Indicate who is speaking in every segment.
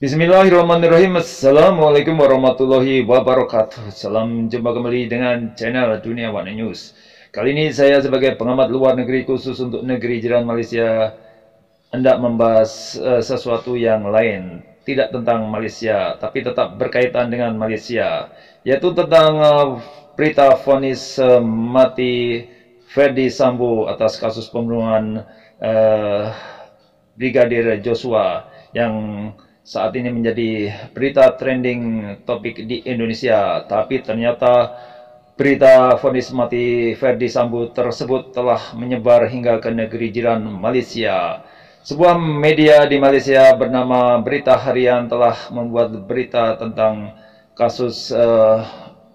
Speaker 1: Bismillahirrahmanirrahim. Assalamualaikum warahmatullahi wabarakatuh. Salam jumpa kembali dengan channel Dunia Warna News. Kali ini saya sebagai pengamat luar negeri khusus untuk negeri jiran Malaysia hendak membahas sesuatu yang lain. Tidak tentang Malaysia, tapi tetap berkaitan dengan Malaysia, yaitu tentang berita vonis mati Ferdi Sambo atas kasus pembunuhan Brigadir Joshua yang saat ini menjadi berita trending topik di Indonesia. Tapi ternyata berita vonis mati Ferdi Sambo tersebut telah menyebar hingga ke negeri jiran Malaysia. Sebuah media di Malaysia bernama Berita Harian telah membuat berita tentang kasus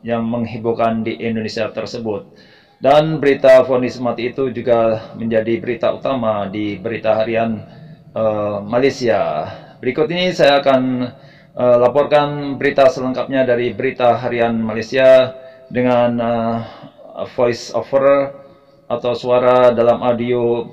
Speaker 1: yang menghebohkan di Indonesia tersebut. Dan berita vonis mati itu juga menjadi berita utama di Berita Harian Malaysia. Berikut ini saya akan laporkan berita selengkapnya dari Berita Harian Malaysia dengan voice over atau suara dalam audio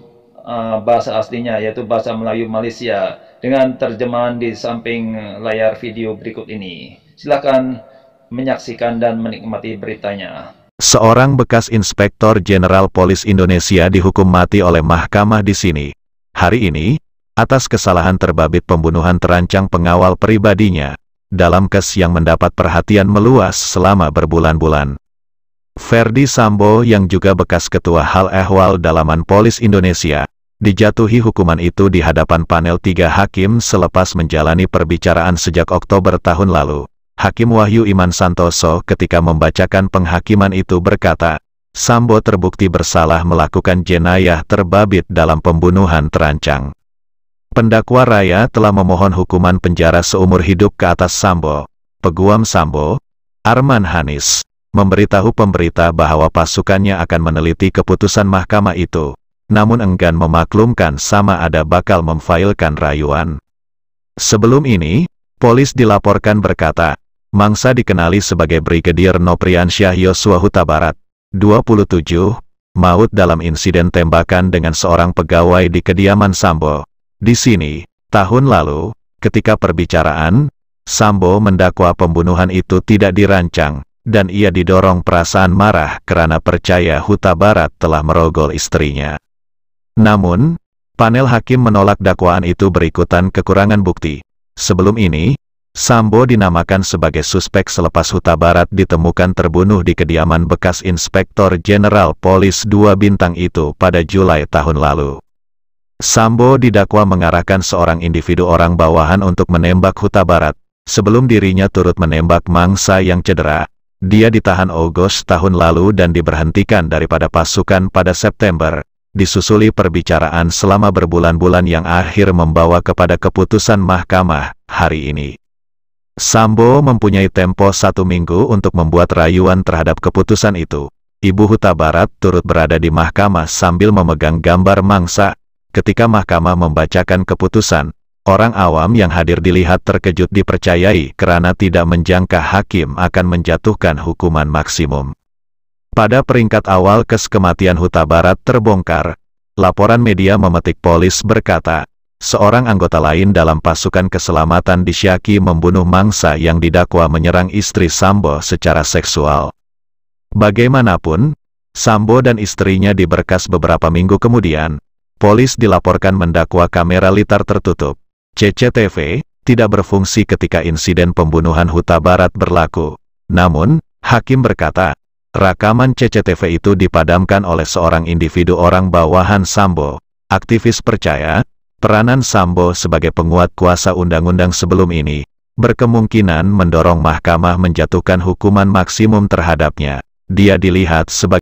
Speaker 1: bahasa aslinya, yaitu bahasa Melayu Malaysia, dengan terjemahan di samping layar video berikut ini. Silakan menyaksikan dan menikmati beritanya.
Speaker 2: Seorang bekas Inspektor Jenderal Polis Indonesia dihukum mati oleh mahkamah di sini hari ini atas kesalahan terbabit pembunuhan terancang pengawal pribadinya, dalam kes yang mendapat perhatian meluas selama berbulan-bulan. Ferdi Sambo yang juga bekas Ketua Hal Ehwal Dalaman Polis Indonesia, dijatuhi hukuman itu di hadapan panel 3 hakim selepas menjalani perbicaraan sejak Oktober tahun lalu. Hakim Wahyu Iman Santoso ketika membacakan penghakiman itu berkata, Sambo terbukti bersalah melakukan jenayah terbabit dalam pembunuhan terancang. Pendakwa Raya telah memohon hukuman penjara seumur hidup ke atas Sambo. Peguam Sambo, Arman Hanis, memberitahu pemberita bahwa pasukannya akan meneliti keputusan mahkamah itu, namun enggan memaklumkan sama ada bakal memfailkan rayuan. Sebelum ini, polis dilaporkan berkata, mangsa dikenali sebagai Brigadir Nopriansyah Yosua Huta Barat, 27, maut dalam insiden tembakan dengan seorang pegawai di kediaman Sambo. Di sini, tahun lalu, ketika perbicaraan, Sambo mendakwa pembunuhan itu tidak dirancang, dan ia didorong perasaan marah karena percaya Huta Barat telah merogol istrinya. Namun, panel hakim menolak dakwaan itu berikutan kekurangan bukti. Sebelum ini, Sambo dinamakan sebagai suspek selepas Huta Barat ditemukan terbunuh di kediaman bekas Inspektor Jenderal Polis 2 bintang itu pada Julai tahun lalu. Sambo didakwa mengarahkan seorang individu orang bawahan untuk menembak Huta Barat. Sebelum dirinya turut menembak mangsa yang cedera, dia ditahan Agustus tahun lalu dan diberhentikan daripada pasukan pada September, disusuli perbicaraan selama berbulan-bulan yang akhir membawa kepada keputusan mahkamah hari ini. Sambo mempunyai tempo 1 minggu untuk membuat rayuan terhadap keputusan itu. Ibu Huta Barat turut berada di mahkamah sambil memegang gambar mangsa. Ketika mahkamah membacakan keputusan, orang awam yang hadir dilihat terkejut dipercayai karena tidak menjangka hakim akan menjatuhkan hukuman maksimum. Pada peringkat awal kes kematian Huta Barat terbongkar, laporan media memetik polis berkata, seorang anggota lain dalam pasukan keselamatan disyaki membunuh mangsa yang didakwa menyerang istri Sambo secara seksual. Bagaimanapun, Sambo dan istrinya diberkas beberapa minggu kemudian. Polis dilaporkan mendakwa kamera litar tertutup, CCTV, tidak berfungsi ketika insiden pembunuhan Huta Barat berlaku. Namun, hakim berkata, rekaman CCTV itu dipadamkan oleh seorang individu orang bawahan Sambo. Aktivis percaya, peranan Sambo sebagai penguat kuasa undang-undang sebelum ini, berkemungkinan mendorong mahkamah menjatuhkan hukuman maksimum terhadapnya. Dia dilihat sebagai